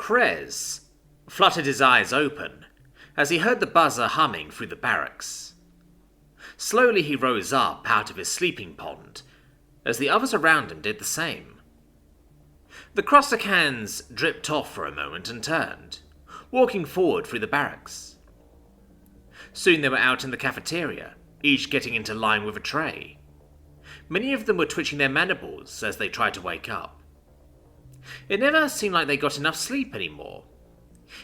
Krez fluttered his eyes open as he heard the buzzer humming through the barracks. Slowly he rose up out of his sleeping pond, as the others around him did the same. The Crossercans dripped off for a moment and turned, walking forward through the barracks. Soon they were out in the cafeteria, each getting into line with a tray. Many of them were twitching their mandibles as they tried to wake up. It never seemed like they got enough sleep anymore.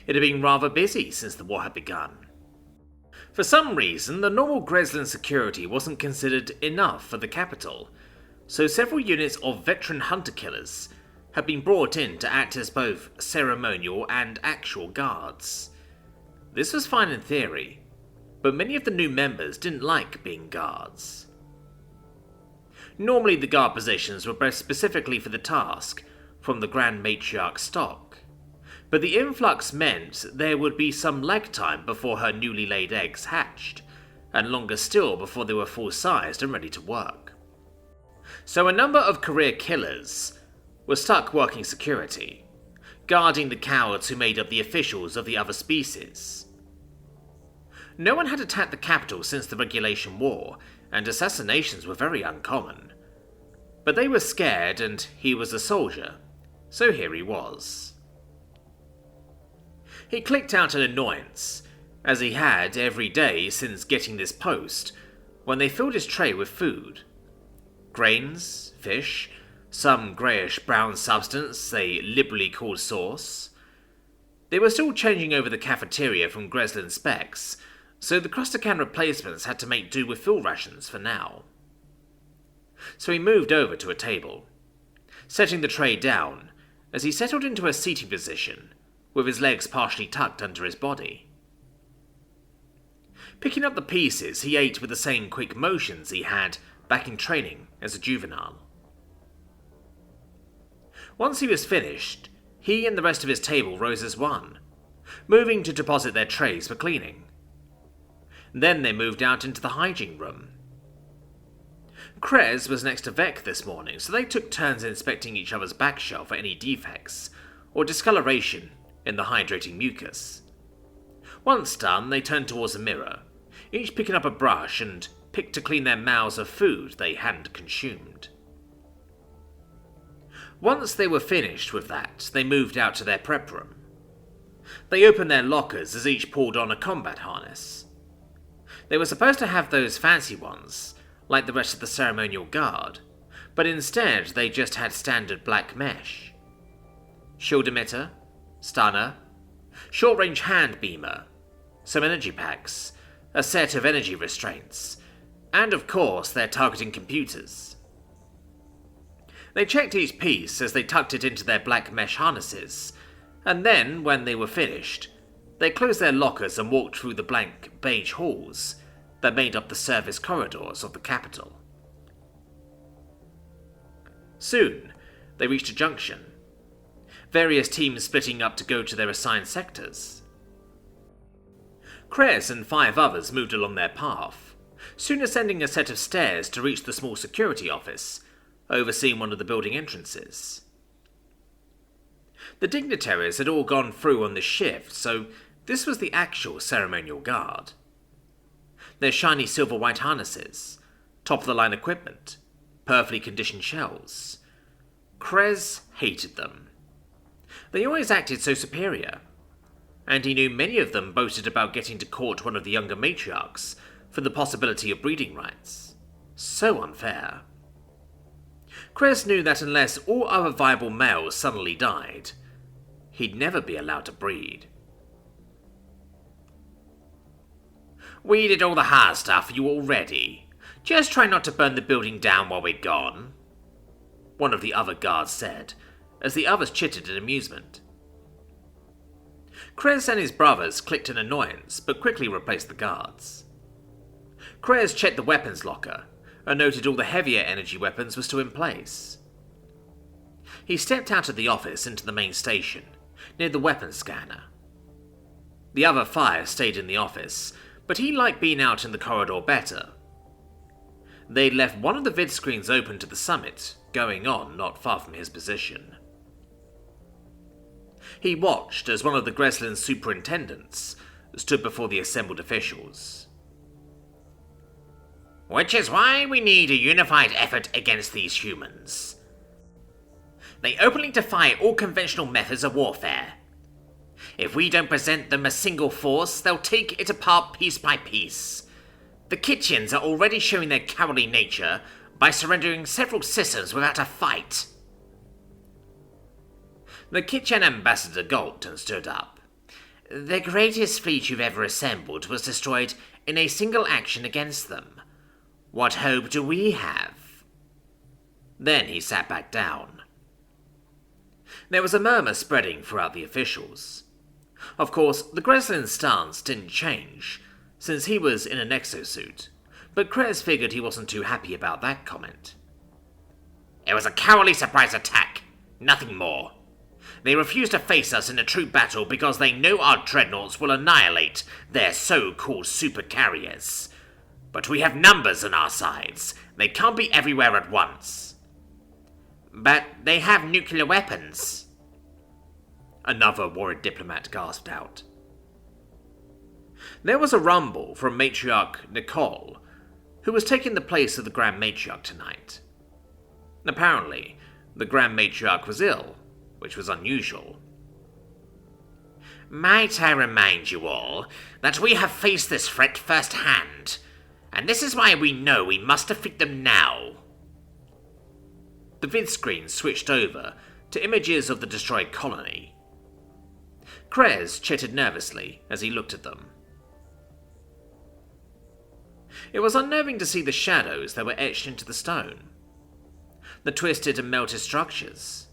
It had been rather busy since the war had begun. For some reason, the normal Greslin security wasn't considered enough for the capital, so several units of veteran hunter-killers had been brought in to act as both ceremonial and actual guards. This was fine in theory, but many of the new members didn't like being guards. Normally the guard positions were bred specifically for the task from the Grand Matriarch stock, but the influx meant there would be some lag time before her newly laid eggs hatched, and longer still before they were full-sized and ready to work. So a number of career killers were stuck working security, guarding the cowards who made up the officials of the other species. No one had attacked the capital since the Regulation War, and assassinations were very uncommon. But they were scared, and he was a soldier, so here he was. He clicked out an annoyance, as he had every day since getting this post, when they filled his tray with food. Grains, fish, some greyish-brown substance they liberally called sauce. They were still changing over the cafeteria from Greslin specs, so the Crossercan replacements had to make do with full rations for now. So he moved over to a table, setting the tray down as he settled into a seating position, with his legs partially tucked under his body. Picking up the pieces, he ate with the same quick motions he had back in training as a juvenile. Once he was finished, he and the rest of his table rose as one, moving to deposit their trays for cleaning. Then they moved out into the hygiene room. Krez was next to Vec this morning, so they took turns inspecting each other's back shelf for any defects or discoloration in the hydrating mucus. Once done, they turned towards a mirror, each picking up a brush and picked to clean their mouths of food they hadn't consumed. Once they were finished with that, they moved out to their prep room. They opened their lockers as each pulled on a combat harness. They were supposed to have those fancy ones, like the rest of the ceremonial guard, but instead they just had standard black mesh. Shield emitter, stunner, short-range hand beamer, some energy packs, a set of energy restraints, and of course their targeting computers. They checked each piece as they tucked it into their black mesh harnesses, and then, when they were finished, they closed their lockers and walked through the blank beige halls that made up the service corridors of the capital. Soon, they reached a junction, various teams splitting up to go to their assigned sectors. Krez and 5 others moved along their path, soon ascending a set of stairs to reach the small security office, overseeing one of the building entrances. The dignitaries had all gone through on this shift, so this was the actual ceremonial guard. Their shiny silver-white harnesses, top-of-the-line equipment, perfectly conditioned shells. Krez hated them. They always acted so superior, and he knew many of them boasted about getting to court one of the younger matriarchs for the possibility of breeding rights. So unfair. Krez knew that unless all other viable males suddenly died, he'd never be allowed to breed. "We did all the hard stuff for you already. Just try not to burn the building down while we're gone," one of the other guards said, as the others chittered in amusement. Krez and his brothers clicked in annoyance, but quickly replaced the guards. Krez checked the weapons locker, and noted all the heavier energy weapons were still in place. He stepped out of the office into the main station, near the weapons scanner. The other 5 stayed in the office, but he liked being out in the corridor better. They'd left one of the vid screens open to the summit, going on not far from his position. He watched as one of the Greslin's superintendents stood before the assembled officials. "Which is why we need a unified effort against these humans. They openly defy all conventional methods of warfare. If we don't present them a single force, they'll take it apart piece by piece. The Kitchens are already showing their cowardly nature by surrendering several systems without a fight." The Kitchen ambassador gulped and stood up. "The greatest fleet you've ever assembled was destroyed in a single action against them. What hope do we have?" Then he sat back down. There was a murmur spreading throughout the officials. Of course, the Greslin's stance didn't change, since he was in an exosuit, but Krez figured he wasn't too happy about that comment. "It was a cowardly surprise attack, nothing more. They refuse to face us in a true battle because they know our dreadnoughts will annihilate their so-called supercarriers. But we have numbers on our sides. They can't be everywhere at once." "But they have nuclear weapons," another worried diplomat gasped out. There was a rumble from Matriarch Nicole, who was taking the place of the Grand Matriarch tonight. Apparently, the Grand Matriarch was ill, which was unusual. "Might I remind you all that we have faced this threat firsthand, and this is why we know we must defeat them now." The vid screen switched over to images of the destroyed colony. Krez chittered nervously as he looked at them. It was unnerving to see the shadows that were etched into the stone, the twisted and melted structures.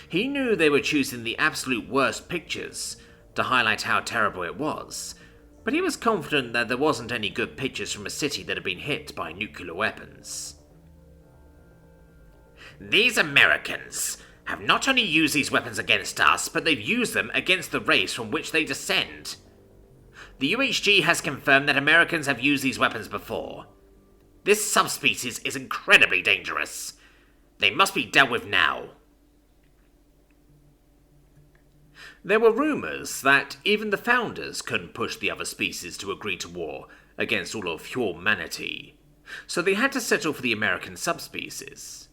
He knew they were choosing the absolute worst pictures to highlight how terrible it was, but he was confident that there wasn't any good pictures from a city that had been hit by nuclear weapons. "These Americans have not only used these weapons against us, but they've used them against the race from which they descend. The UHG has confirmed that Americans have used these weapons before. This subspecies is incredibly dangerous. They must be dealt with now." There were rumors that even the founders couldn't push the other species to agree to war against all of humanity, so they had to settle for the American subspecies.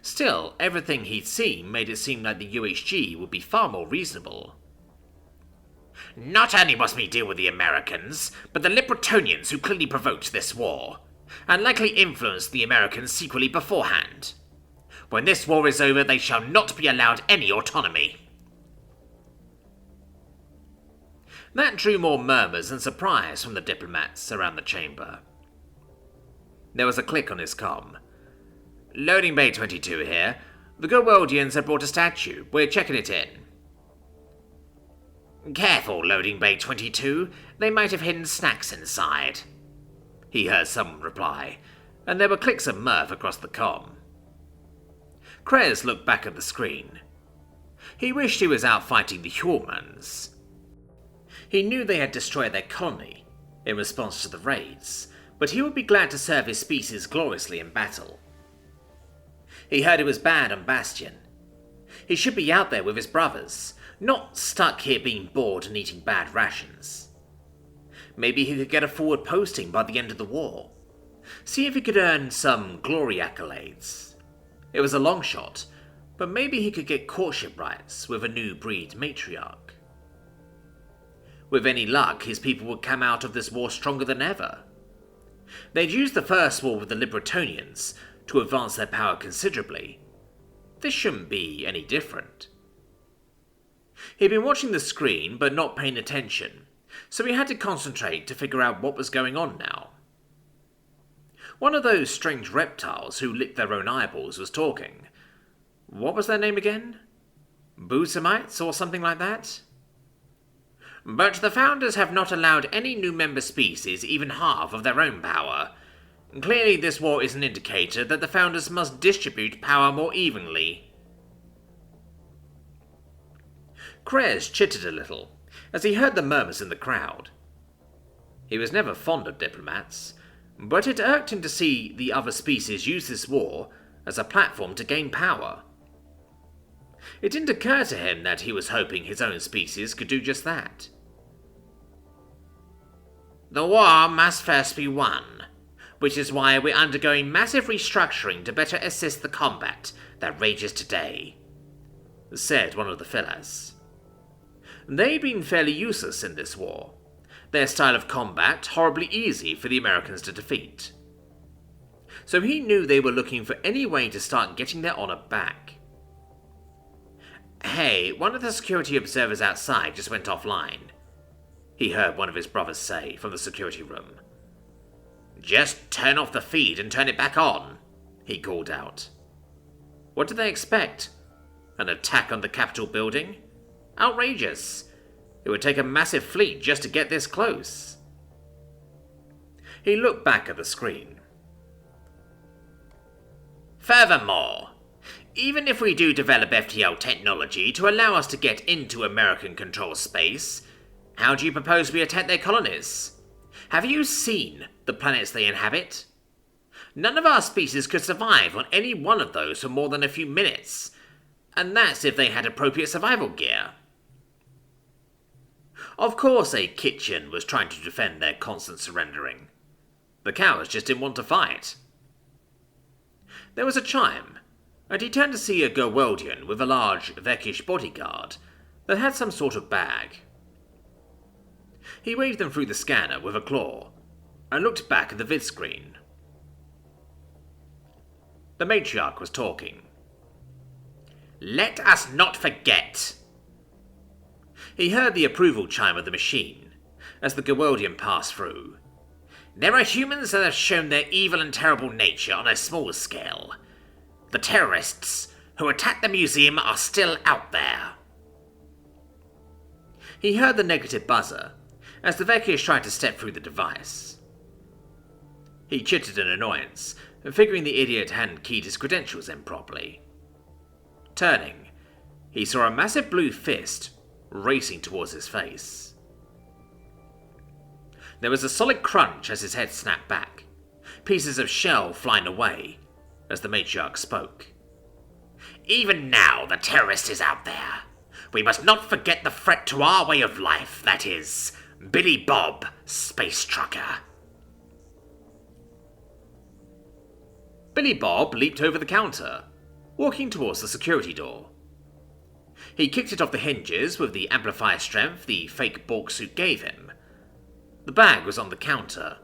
Still, everything he'd seen made it seem like the UHG would be far more reasonable. "Not only must we deal with the Americans, but the Libertonians who clearly provoked this war, and likely influenced the Americans secretly beforehand. When this war is over, they shall not be allowed any autonomy." That drew more murmurs and surprise from the diplomats around the chamber. There was a click on his comm. "Loading Bay 22 here. The Goworldians have brought a statue. We're checking it in." "Careful, Loading Bay 22. They might have hidden snacks inside," he heard someone reply, and there were clicks of mirth across the comm. Krez looked back at the screen. He wished he was out fighting the humans. He knew they had destroyed their colony in response to the raids, but he would be glad to serve his species gloriously in battle. He heard it was bad on Bastion. He should be out there with his brothers, not stuck here being bored and eating bad rations. Maybe he could get a forward posting by the end of the war. See if he could earn some glory accolades. It was a long shot, but maybe he could get courtship rights with a new breed matriarch. With any luck, his people would come out of this war stronger than ever. They'd used the first war with the Libertonians to advance their power considerably. This shouldn't be any different. He'd been watching the screen but not paying attention, so he had to concentrate to figure out what was going on now. One of those strange reptiles who licked their own eyeballs was talking. What was their name again? Boosamites or something like that? "But the founders have not allowed any new member species even half of their own power. Clearly this war is an indicator that the founders must distribute power more evenly." Krez chittered a little as he heard the murmurs in the crowd. He was never fond of diplomats, but it irked him to see the other species use this war as a platform to gain power. It didn't occur to him that he was hoping his own species could do just that. The war must first be won, which is why we're undergoing massive restructuring to better assist the combat that rages today, said one of the fillers. They'd been fairly useless in this war, their style of combat horribly easy for the Americans to defeat. So he knew they were looking for any way to start getting their honor back. Hey, one of the security observers outside just went offline, he heard one of his brothers say from the security room. Just turn off the feed and turn it back on, he called out. What did they expect? An attack on the Capitol building? Outrageous. It would take a massive fleet just to get this close. He looked back at the screen. Furthermore, even if we do develop FTL technology to allow us to get into American-controlled space, how do you propose we attack their colonies? Have you seen the planets they inhabit? None of our species could survive on any one of those for more than a few minutes, and that's if they had appropriate survival gear. Of course a kitchen was trying to defend their constant surrendering. The cowards just didn't want to fight. There was a chime, and he turned to see a Gerweldian with a large Vekish bodyguard that had some sort of bag. He waved them through the scanner with a claw, and looked back at the vid screen. The matriarch was talking. Let us not forget. He heard the approval chime of the machine as the Gerweldian passed through. There are humans that have shown their evil and terrible nature on a small scale. The terrorists who attacked the museum are still out there. He heard the negative buzzer as the Vekish tried to step through the device. He chittered in annoyance, figuring the idiot hadn't keyed his credentials in properly. Turning, he saw a massive blue fist racing towards his face. There was a solid crunch as his head snapped back, pieces of shell flying away as the matriarch spoke. Even now the terrorist is out there. We must not forget the threat to our way of life, that is, Billy Bob, Space Trucker. Billy Bob leaped over the counter, walking towards the security door. He kicked it off the hinges with the amplifier strength the fake bulk suit gave him. The bag was on the counter,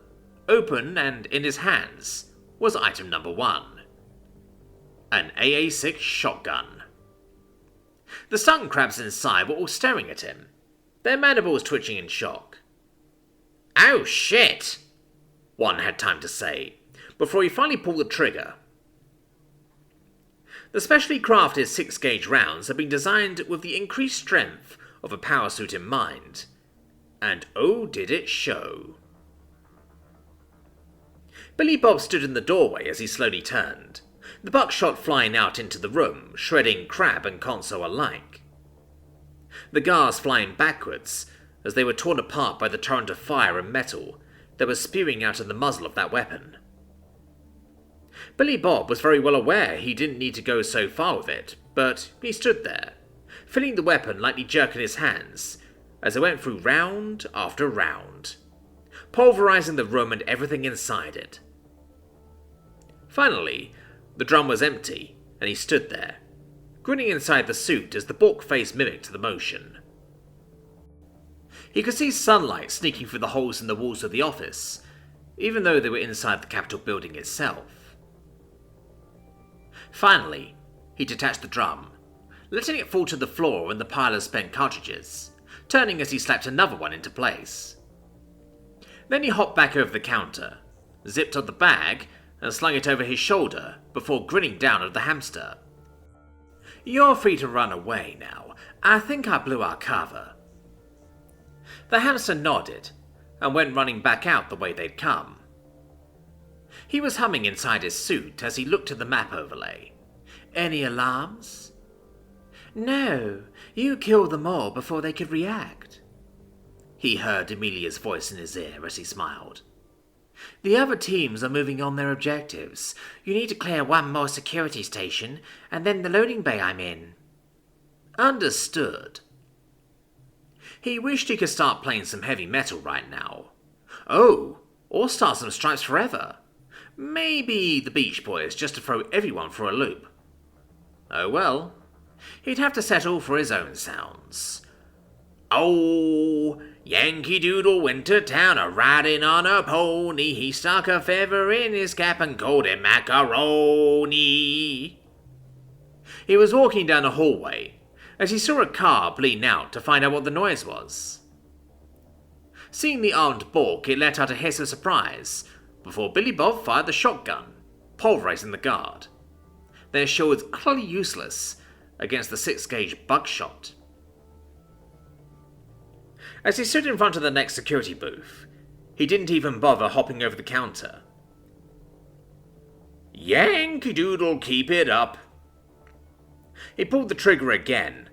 open, and in his hands was item number 1. An AA-6 shotgun. The sun crabs inside were all staring at him, their mandibles twitching in shock. Oh shit, one had time to say, before he finally pulled the trigger. The specially crafted 6-gauge rounds had been designed with the increased strength of a power suit in mind, and oh did it show. Billy Bob stood in the doorway as he slowly turned, the buckshot flying out into the room, shredding crab and console alike. The gars flying backwards as they were torn apart by the torrent of fire and metal that was spewing out of the muzzle of that weapon. Billy Bob was very well aware he didn't need to go so far with it, but he stood there, feeling the weapon lightly jerk in his hands as it went through round after round, pulverizing the room and everything inside it. Finally, the drum was empty, and he stood there, grinning inside the suit as the bulk face mimicked the motion. He could see sunlight sneaking through the holes in the walls of the office, even though they were inside the Capitol building itself. Finally, he detached the drum, letting it fall to the floor in the pile of spent cartridges, turning as he slapped another one into place. Then he hopped back over the counter, zipped on the bag, and slung it over his shoulder before grinning down at the hamster. You're free to run away now. I think I blew our cover. The hamster nodded and went running back out the way they'd come. He was humming inside his suit as he looked at the map overlay. Any alarms? No, you killed them all before they could react. He heard Amelia's voice in his ear as he smiled. The other teams are moving on their objectives. You need to clear one more security station, and then the loading bay I'm in. Understood. He wished he could start playing some heavy metal right now. Oh, or start some Stripes Forever. Maybe the Beach Boys, just to throw everyone for a loop. Oh well, he'd have to settle for his own sounds. Oh, Yankee Doodle went to town a-riding on a pony. He stuck a feather in his cap and called it macaroni. He was walking down a hallway as he saw a car lean out to find out what the noise was. Seeing the armed Bork, it let out a hiss of surprise before Billy Bob fired the shotgun, pulverizing the guard. Their shields utterly useless against the 6-gauge buckshot. As he stood in front of the next security booth, he didn't even bother hopping over the counter. Yankee Doodle, keep it up. He pulled the trigger again,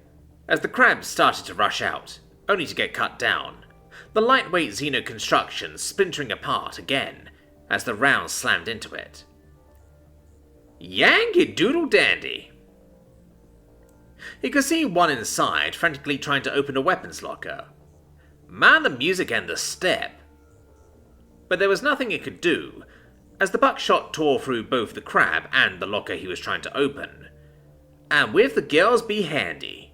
as the crabs started to rush out, only to get cut down, the lightweight Xeno construction splintering apart again as the rounds slammed into it. Yankee Doodle Dandy. He could see one inside frantically trying to open a weapons locker. Mind the music and the step. But there was nothing it could do, as the buckshot tore through both the crab and the locker he was trying to open. And with the girls be handy.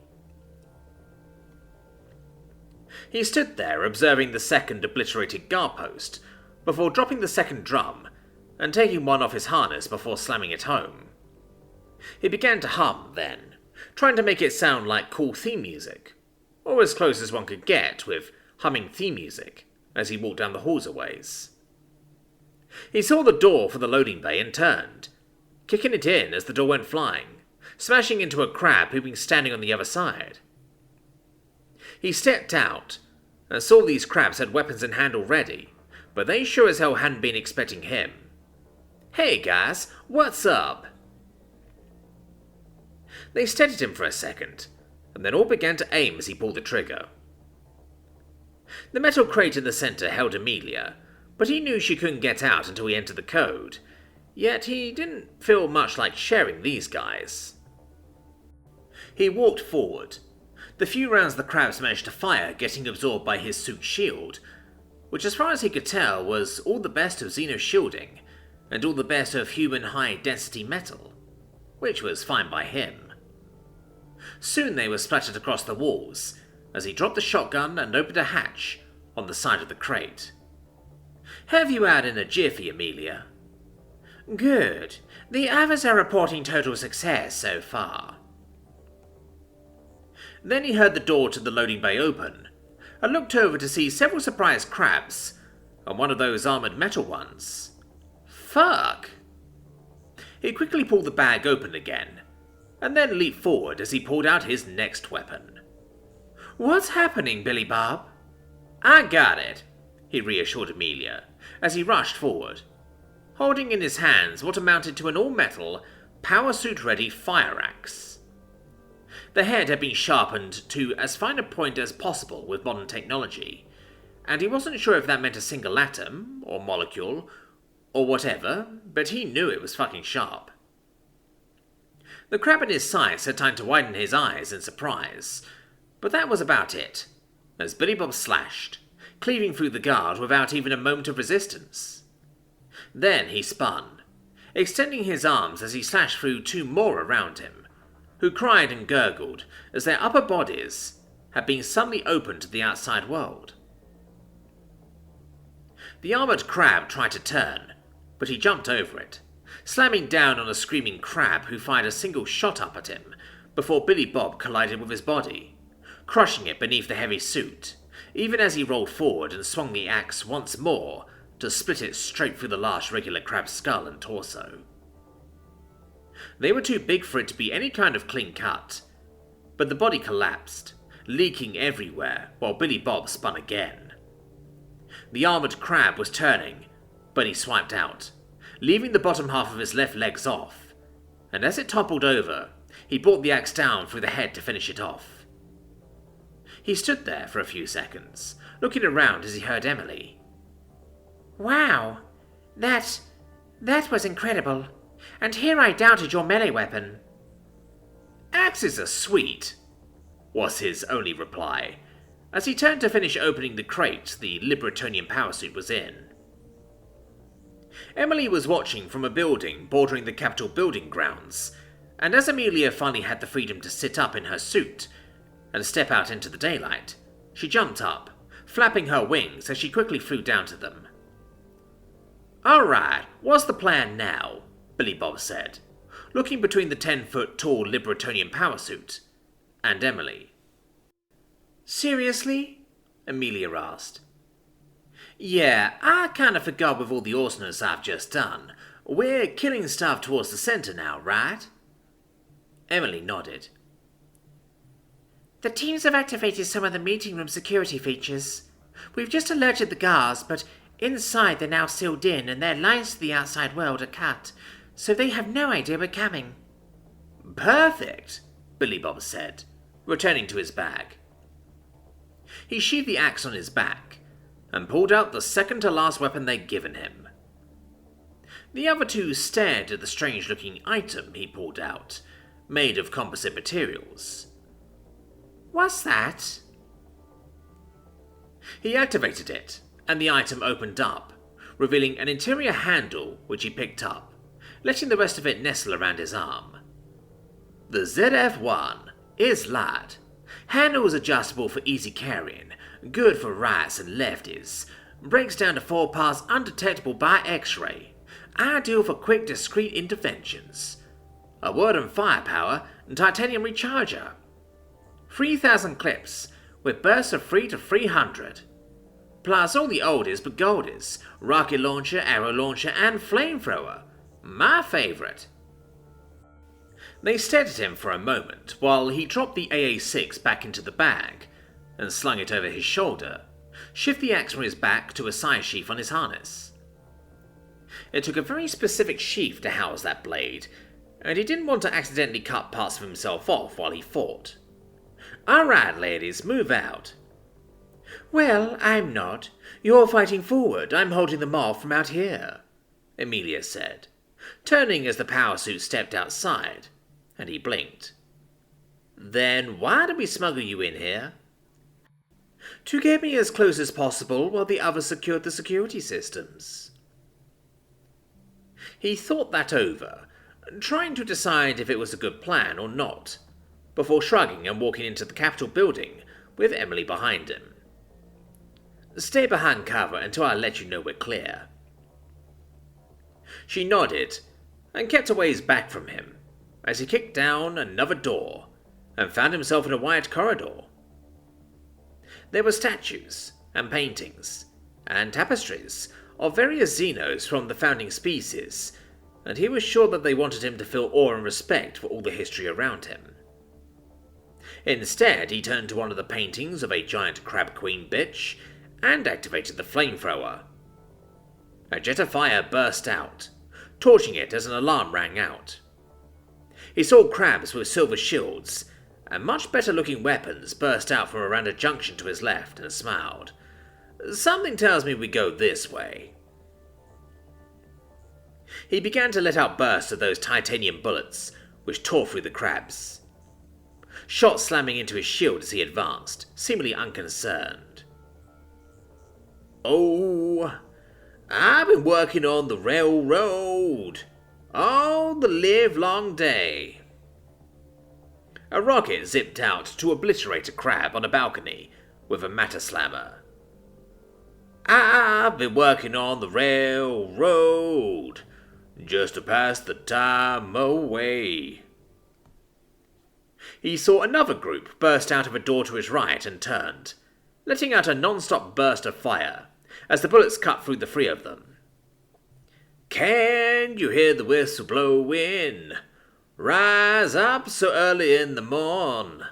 He stood there observing the second obliterated guard post before dropping the second drum and taking one off his harness before slamming it home. He began to hum then, trying to make it sound like cool theme music, or as close as one could get with humming theme music as he walked down the halls a ways. He saw the door for the loading bay and turned, kicking it in as the door went flying, smashing into a crab who'd been standing on the other side. He stepped out and saw these crabs had weapons in hand already, but they sure as hell hadn't been expecting him. Hey guys, what's up? They steadied him for a second, and then all began to aim as he pulled the trigger. The metal crate in the center held Amelia, but he knew she couldn't get out until he entered the code, yet he didn't feel much like sharing these guys. He walked forward, the few rounds the crabs managed to fire getting absorbed by his suit's shield, which as far as he could tell was all the best of Xeno shielding, and all the best of human high-density metal, which was fine by him. Soon they were splattered across the walls, as he dropped the shotgun and opened a hatch on the side of the crate. Have you out in a jiffy, Amelia? Good. The others are reporting total success so far. Then he heard the door to the loading bay open, and looked over to see several surprised crabs, and one of those armoured metal ones. Fuck! He quickly pulled the bag open again, and then leaped forward as he pulled out his next weapon. What's happening, Billy Bob? I got it, he reassured Amelia, as he rushed forward, holding in his hands what amounted to an all-metal, power-suit-ready fire axe. The head had been sharpened to as fine a point as possible with modern technology, and he wasn't sure if that meant a single atom, or molecule, or whatever, but he knew it was fucking sharp. The crab in his sights had time to widen his eyes in surprise, but that was about it, as Billy Bob slashed, cleaving through the guard without even a moment of resistance. Then he spun, extending his arms as he slashed through two more around him, who cried and gurgled as their upper bodies had been suddenly opened to the outside world. The armoured crab tried to turn, but he jumped over it, slamming down on a screaming crab who fired a single shot up at him before Billy Bob collided with his body, crushing it beneath the heavy suit, even as he rolled forward and swung the axe once more to split it straight through the last regular crab's skull and torso. They were too big for it to be any kind of clean cut, but the body collapsed, leaking everywhere while Billy Bob spun again. The armoured crab was turning, but he swiped out, leaving the bottom half of his left legs off, and as it toppled over, he brought the axe down through the head to finish it off. He stood there for a few seconds, looking around as he heard Emily. Wow, that was incredible, and here I doubted your melee weapon. Axes are sweet, was his only reply, as he turned to finish opening the crate the Libertonian power suit was in. Emily was watching from a building bordering the Capitol building grounds, and as Amelia finally had the freedom to sit up in her suit and step out into the daylight, she jumped up, flapping her wings as she quickly flew down to them. "Alright, what's the plan now?" Billy Bob said, looking between the 10-foot-tall Libertonian power suit and Emily. "Seriously?" Amelia asked. "Yeah, I kinda forgot with all the awesomeness I've just done. We're killing stuff towards the center now, right?" Emily nodded. "The teams have activated some of the meeting room security features. We've just alerted the guards, but inside they're now sealed in and their lines to the outside world are cut, so they have no idea we're coming." "Perfect," Billy Bob said, returning to his bag. He sheathed the axe on his back and pulled out the second-to-last weapon they'd given him. The other two stared at the strange-looking item he pulled out, made of composite materials. "What's that?" He activated it, and the item opened up, revealing an interior handle which he picked up, letting the rest of it nestle around his arm. The ZF-1 is light. Handle is adjustable for easy carrying, good for rights and lefties, breaks down to 4 parts undetectable by X-ray, ideal for quick discrete interventions. A word on firepower and titanium recharger. 3,000 clips, with bursts of 3 to 300. Plus all the oldies but goldies, rocket launcher, arrow launcher, and flamethrower. My favorite. They stared at him for a moment while he dropped the AA-6 back into the bag and slung it over his shoulder, shifted the axe from his back to a side sheath on his harness. It took a very specific sheath to house that blade, and he didn't want to accidentally cut parts of himself off while he fought. "Alright, ladies, move out." "Well, I'm not. You're fighting forward. I'm holding them off from out here," Amelia said, turning as the power suit stepped outside, and he blinked. "Then why did we smuggle you in here?" "To get me as close as possible while the others secured the security systems." He thought that over, trying to decide if it was a good plan or not, before shrugging and walking into the Capitol building with Emily behind him. "Stay behind cover until I let you know we're clear." She nodded and kept a ways back from him as he kicked down another door and found himself in a wide corridor. There were statues and paintings and tapestries of various Xenos from the founding species, and he was sure that they wanted him to feel awe and respect for all the history around him. Instead, he turned to one of the paintings of a giant crab queen bitch and activated the flamethrower. A jet of fire burst out, torching it as an alarm rang out. He saw crabs with silver shields and much better-looking weapons burst out from around a junction to his left and smiled. "Something tells me we go this way." He began to let out bursts of those titanium bullets, which tore through the crabs. Shots slamming into his shield as he advanced, seemingly unconcerned. "Oh, I've been working on the railroad all the livelong day." A rocket zipped out to obliterate a crab on a balcony with a matter slammer. "I've been working on the railroad just to pass the time away." He saw another group burst out of a door to his right and turned, letting out a non-stop burst of fire as the bullets cut through the 3 of them. "Can you hear the whistle blowing? Rise up so early in the morn."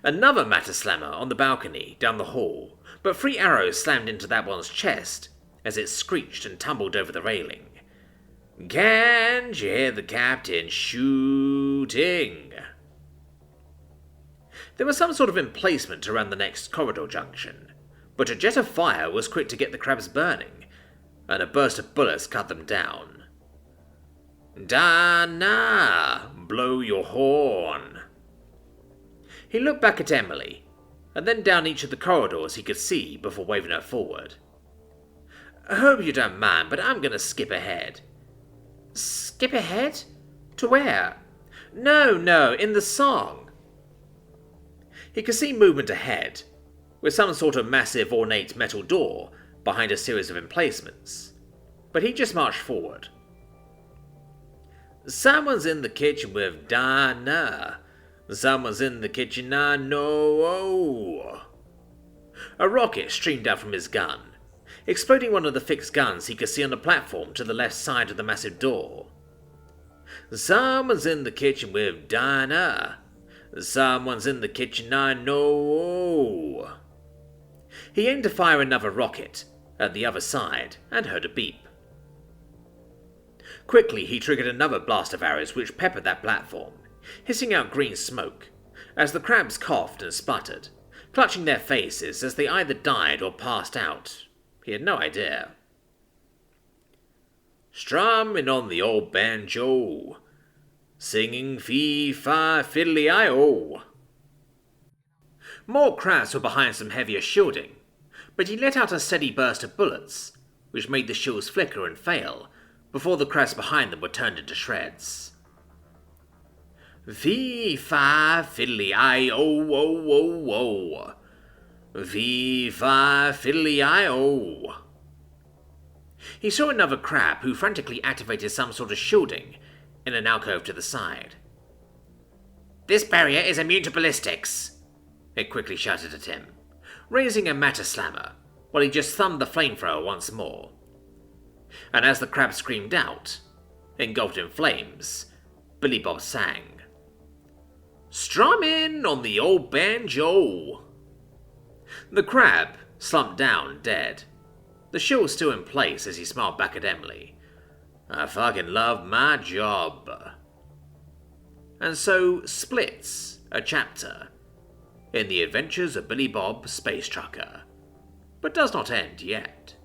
Another matter slammer on the balcony down the hall, but 3 arrows slammed into that one's chest as it screeched and tumbled over the railing. "Can you hear the captain shooting?" There was some sort of emplacement around the next corridor junction, but a jet of fire was quick to get the crabs burning, and a burst of bullets cut them down. "Dana, blow your horn." He looked back at Emily, and then down each of the corridors he could see before waving her forward. "I hope you don't mind, but I'm going to skip ahead." "Skip ahead? To where?" No, in the song." He could see movement ahead, with some sort of massive ornate metal door behind a series of emplacements, but he just marched forward. "Someone's in the kitchen with Dinah. Someone's in the kitchen, I know." A rocket streamed out from his gun, exploding one of the fixed guns he could see on the platform to the left side of the massive door. "Someone's in the kitchen with Dinah. Someone's in the kitchen, I know." He aimed to fire another rocket at the other side and heard a beep. Quickly, he triggered another blast of arrows which peppered that platform, hissing out green smoke, as the crabs coughed and sputtered, clutching their faces as they either died or passed out. He had no idea. "Strumming on the old banjo, singing fee-fi fiddly-I-o." More crabs were behind some heavier shielding, but he let out a steady burst of bullets, which made the shields flicker and fail before the crabs behind them were turned into shreds. "Fee-fi fiddly-I-o-o-o-o. Fee-fi fiddly-I-o." He saw another crab who frantically activated some sort of shielding in an alcove to the side. "This barrier is immune to ballistics," it quickly shouted at him, raising a matter slammer while he just thumbed the flamethrower once more. And as the crab screamed out, engulfed in flames, Billy Bob sang, "Strumming on the old banjo." The crab slumped down dead, the shield still in place as he smiled back at Emily. "I fucking love my job." And so splits a chapter in the adventures of Billy Bob Space Trucker, but does not end yet.